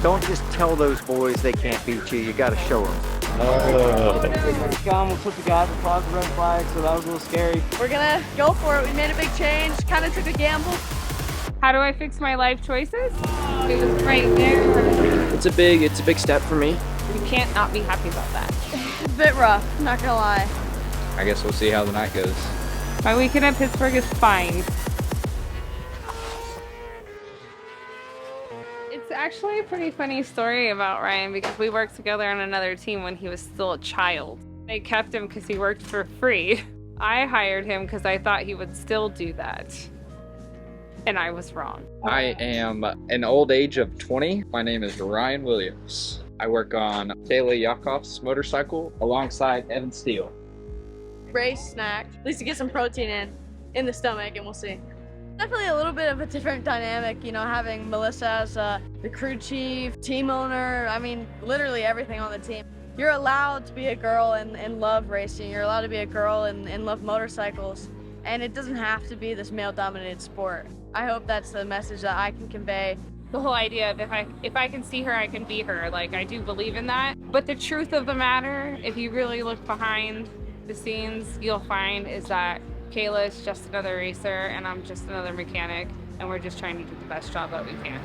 Don't just tell those boys they can't beat you. You got to show them. We almost put the guys across the red flag, so that was a little scary. We're gonna go for it. We made a big change, kind of took a gamble. How do I fix my life choices? It was right there. It's a big step for me. You can't not be happy about that. It's a bit rough, not gonna lie. I guess we'll see how the night goes. My weekend at Pittsburgh is fine. It's actually a pretty funny story about Ryan because we worked together on another team when he was still a child. They kept him because he worked for free. I hired him because I thought he would still do that. And I was wrong. I am an old age of 20. My name is Ryan Williams. I work on Kayla Yakov's motorcycle alongside Evan Steele. Race snack, at least to get some protein in the stomach, and we'll see. Definitely a little bit of a different dynamic, you know, having Melissa as the crew chief, team owner, I mean, literally everything on the team. You're allowed to be a girl and love racing. You're allowed to be a girl and love motorcycles. And it doesn't have to be this male-dominated sport. I hope that's the message that I can convey. The whole idea of if I can see her, I can be her. Like, I do believe in that. But the truth of the matter, if you really look behind the scenes, you'll find is that Kayla is just another racer and I'm just another mechanic, and we're just trying to do the best job that we can.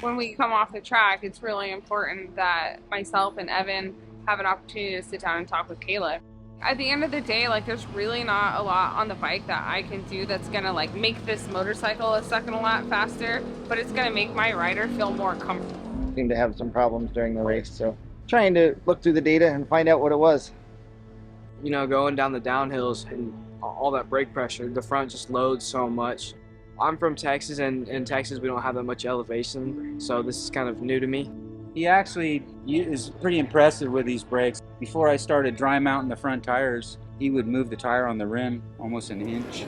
When we come off the track, it's really important that myself and Evan have an opportunity to sit down and talk with Kayla. At the end of the day, like, there's really not a lot on the bike that I can do that's gonna like make this motorcycle a second a lot faster, but it's gonna make my rider feel more comfortable. Seemed to have some problems during the race, so trying to look through the data and find out what it was. You know, going down the downhills and all that brake pressure, the front just loads so much. I'm from Texas, and in Texas we don't have that much elevation, so this is kind of new to me. He actually is pretty impressive with these brakes. Before I started dry mounting the front tires, he would move the tire on the rim almost an inch.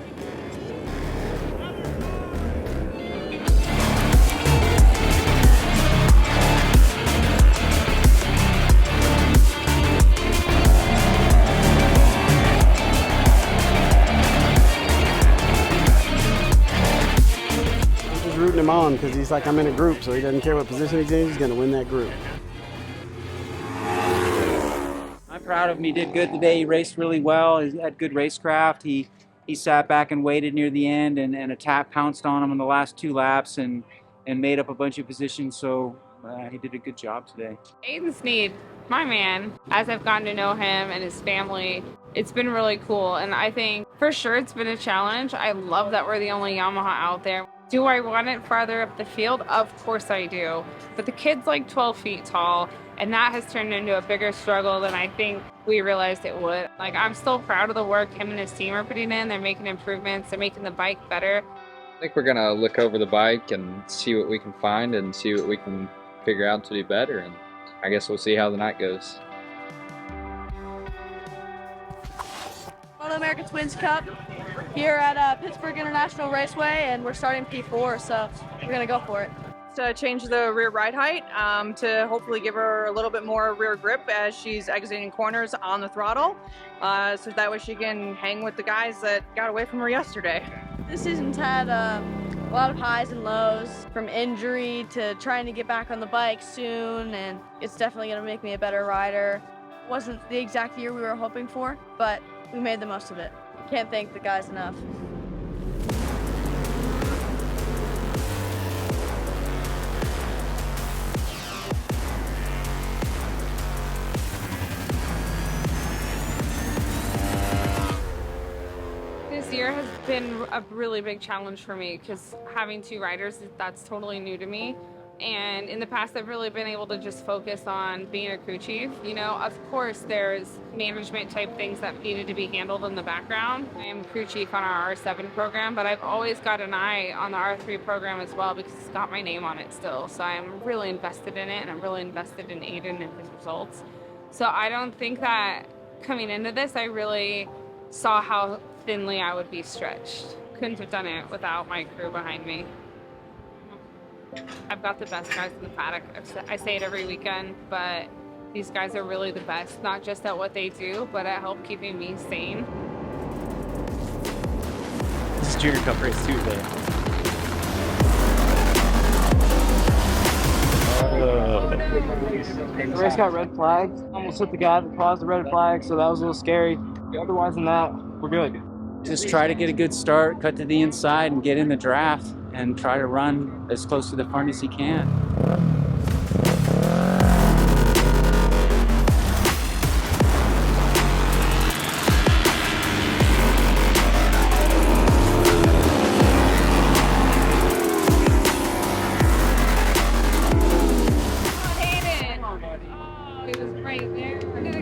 Rooting him on because he's like, I'm in a group, so he doesn't care what position he's in, he's going to win that group. I'm proud of him. He did good today. He raced really well. He had good racecraft. He sat back and waited near the end, and a tap pounced on him in the last 2 laps and made up a bunch of positions, so he did a good job today. Aiden Sneed, my man, as I've gotten to know him and his family, it's been really cool, and I think for sure it's been a challenge. I love that we're the only Yamaha out there. Do I want it farther up the field? Of course I do. But the kid's like 12 feet tall, and that has turned into a bigger struggle than I think we realized it would. Like, I'm still proud of the work him and his team are putting in. They're making improvements. They're making the bike better. I think we're gonna look over the bike and see what we can find and see what we can figure out to do better. And I guess we'll see how the night goes. Moto America Twins Cup here at Pittsburgh International Raceway, and we're starting P4, so we're gonna go for it. To change the rear ride height to hopefully give her a little bit more rear grip as she's exiting corners on the throttle, so that way she can hang with the guys that got away from her yesterday. This season's had a lot of highs and lows, from injury to trying to get back on the bike soon, and it's definitely gonna make me a better rider. Wasn't the exact year we were hoping for, but we made the most of it. Can't thank the guys enough. This year has been a really big challenge for me because having 2 riders, that's totally new to me. And in the past, I've really been able to just focus on being a crew chief. You know, of course, there's management type things that needed to be handled in the background. I am crew chief on our R7 program, but I've always got an eye on the R3 program as well because it's got my name on it still. So I'm really invested in it, and I'm really invested in Aiden and his results. So I don't think that coming into this, I really saw how thinly I would be stretched. Couldn't have done it without my crew behind me. I've got the best guys in the paddock. I say it every weekend, but these guys are really the best, not just at what they do, but at help keeping me sane. This is Junior Cup race 2 today. The race got red flags. Almost hit the guy that caused the red flag, so that was a little scary. Otherwise than that, we're good. Just try to get a good start, cut to the inside, and get in the draft, and try to run as close to the front as you can.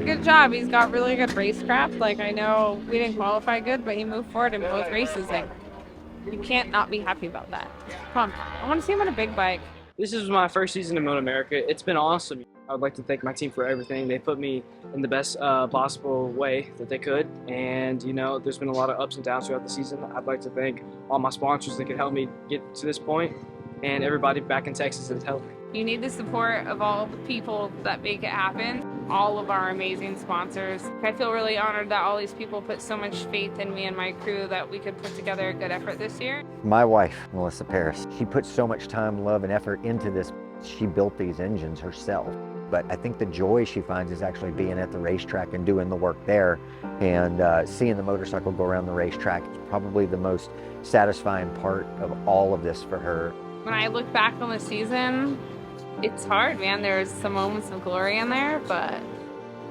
Good job. He's got really good racecraft. Like, I know we didn't qualify good, but he moved forward in both races. Like, you can't not be happy about that. Come on. I want to see him on a big bike. This is my first season in Moto America. It's been awesome. I would like to thank my team for everything. They put me in the best possible way that they could. And, you know, there's been a lot of ups and downs throughout the season. I'd like to thank all my sponsors that could help me get to this point, and everybody back in Texas that's helped me. You need the support of all the people that make it happen, all of our amazing sponsors. I feel really honored that all these people put so much faith in me and my crew that we could put together a good effort this year. My wife, Alyssa Bridges, she put so much time, love, and effort into this. She built these engines herself. But I think the joy she finds is actually being at the racetrack and doing the work there, and seeing the motorcycle go around the racetrack is probably the most satisfying part of all of this for her. When I look back on the season, it's hard, man. There's some moments of glory in there, but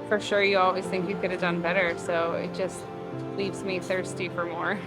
for sure you always think you could have done better, so it just leaves me thirsty for more.